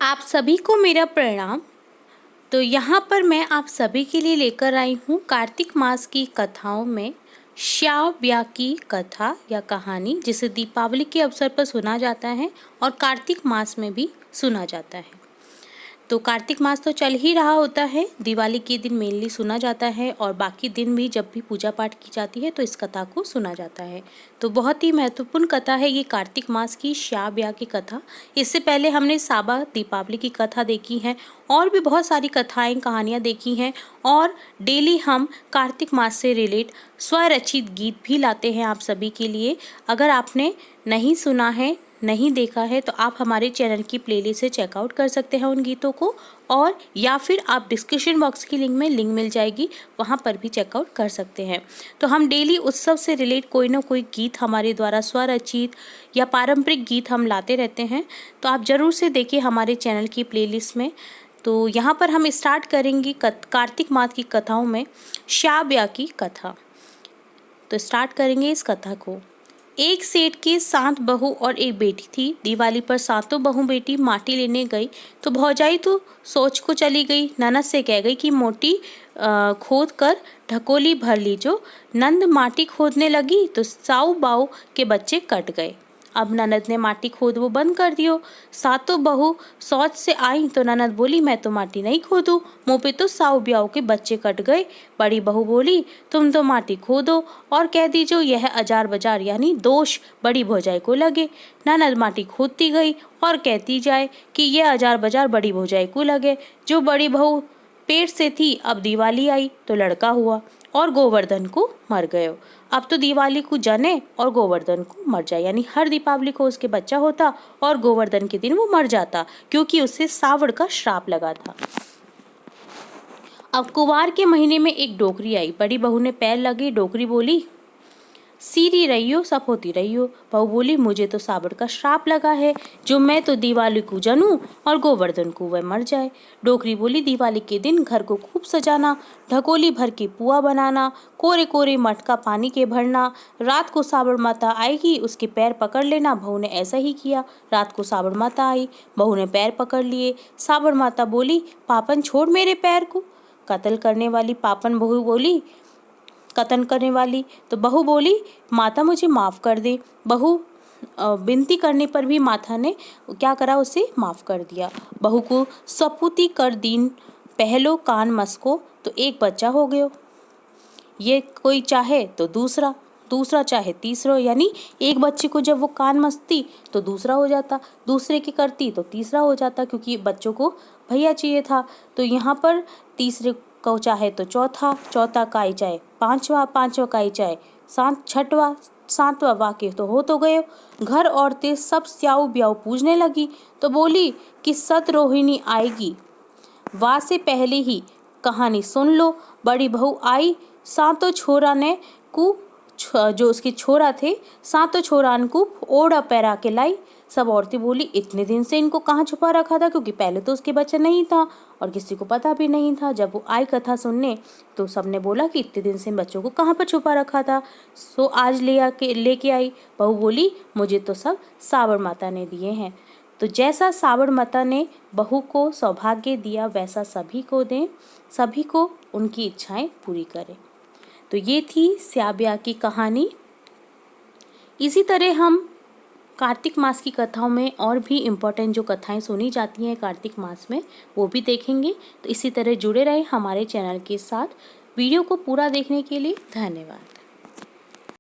आप सभी को मेरा प्रणाम। तो यहाँ पर मैं आप सभी के लिए लेकर आई हूँ कार्तिक मास की कथाओं में श्याव्या की कथा या कहानी, जिसे दीपावली के अवसर पर सुना जाता है और कार्तिक मास में भी सुना जाता है। तो कार्तिक मास तो चल ही रहा होता है, दिवाली के दिन मेनली सुना जाता है और बाकी दिन भी जब भी पूजा पाठ की जाती है तो इस कथा को सुना जाता है। तो बहुत ही महत्वपूर्ण कथा है ये कार्तिक मास की श्याव्या की कथा। इससे पहले हमने साबा दीपावली की कथा देखी है और भी बहुत सारी कथाएं कहानियाँ देखी हैं और डेली हम कार्तिक मास से रिलेट स्वरचित गीत भी लाते हैं आप सभी के लिए। अगर आपने नहीं सुना है, नहीं देखा है, तो आप हमारे चैनल की प्लेलिस्ट से चेकआउट कर सकते हैं उन गीतों को, और या फिर आप डिस्क्रिप्शन बॉक्स की लिंक मिल जाएगी, वहाँ पर भी चेकआउट कर सकते हैं। तो हम डेली उत्सव से रिलेट कोई ना कोई गीत हमारे द्वारा स्वरचित या पारंपरिक गीत हम लाते रहते हैं, तो आप ज़रूर से देखिए हमारे चैनल की प्लेलिस्ट में। तो यहाँ पर हम स्टार्ट करेंगे कार्तिक मास की कथाओं में श्याव्या की कथा। तो स्टार्ट करेंगे इस कथा को। एक सेठ की 7 बहू और एक बेटी थी। दिवाली पर सातों बहू बेटी माटी लेने गई तो भौजाई तो सोच को चली गई। ननद से कह गई कि मोटी खोद कर ढकोली भर लीजो। नंद माटी खोदने लगी तो साऊ बाऊ के बच्चे कट गए। अब ननद ने माटी खोद वो बंद कर दियो। सातों बहू शौच से आई तो ननद बोली, मैं तो माटी नहीं खोदूं, मुँह पे तो साऊ ब्याऊ के बच्चे कट गए। बड़ी बहू बोली, तुम तो माटी खोदो और कह दीजो यह अजार बाजार यानी दोष बड़ी भौजाई को लगे। ननद माटी खोदती गई और कहती जाए कि यह अजार बाजार बड़ी भौजाई को लगे। जो बड़ी बहू पेट से थी, अब दिवाली आई तो लड़का हुआ और गोवर्धन को मर गयो। अब तो दिवाली को जने और गोवर्धन को मर जाए, यानी हर दीपावली को उसके बच्चा होता और गोवर्धन के दिन वो मर जाता, क्योंकि उससे सावड़ का श्राप लगा था। अब कुवार के महीने में एक डोकरी आई। बड़ी बहू ने पैर लगी। डोकरी बोली, सीरी रहियो सब होती रहियो। बहू बोली, मुझे तो सावड़ का श्राप लगा है, जो मैं तो दिवाली को जनूं और गोवर्धन को वह मर जाए। डोकरी बोली, दिवाली के दिन घर को खूब सजाना, ढकोली भर के पुआ बनाना, कोरे कोरे मटका पानी के भरना। रात को सावड़ माता आएगी, उसके पैर पकड़ लेना। बहू ने ऐसा ही किया। रात को सावड़ माता आई, बहू ने पैर पकड़ लिए। सावड़ माता बोली, पापन छोड़ मेरे पैर को। कत्ल करने वाली पापन बहू बोली, कतन करने वाली तो बहू बोली, माता मुझे माफ़ कर दे। बहू विनती करने पर भी माता ने क्या करा, उसे माफ़ कर दिया। बहू को सपूती कर दीन पहलो कान मस्को, तो एक बच्चा हो गयो। ये कोई चाहे तो दूसरा, दूसरा चाहे तीसरा, यानी एक बच्चे को जब वो कान मसती तो दूसरा हो जाता, दूसरे की करती तो तीसरा हो जाता, क्योंकि बच्चों को भैया चाहिए था। तो यहाँ पर तीसरे को चाहे तो चौथा, चौथा का ही चाहे पांचवा, पांचवा का ही चाहे छठवा, सातवां वाक्य तो हो तो गए। घर औरतें सब स्याऊ ब्याऊ पूजने लगी तो बोली कि सत रोहिणी आएगी, वाह से पहले ही कहानी सुन लो। बड़ी बहू आई, सातों छोरा ने को जो उसके छोरा थे, सातों छोरान को ओढ़ा पैरा के लाई। सब औरतें बोली, इतने दिन से इनको कहाँ छुपा रखा था, क्योंकि पहले तो उसके बच्चा नहीं था और किसी को पता भी नहीं था। जब वो आई कथा सुनने तो सबने बोला कि इतने दिन से इन बच्चों को कहाँ पर छुपा रखा था। सो आज लेके आई। बहू बोली, मुझे तो सब सावड़ माता ने दिए हैं। तो जैसा सावड़ माता ने बहू को सौभाग्य दिया, वैसा सभी को दें, सभी को उनकी इच्छाएं पूरी करें। तो ये थी श्याव्या की कहानी। इसी तरह हम कार्तिक मास की कथाओं में और भी इम्पोर्टेंट जो कथाएं सुनी जाती हैं कार्तिक मास में, वो भी देखेंगे। तो इसी तरह जुड़े रहे हमारे चैनल के साथ। वीडियो को पूरा देखने के लिए धन्यवाद।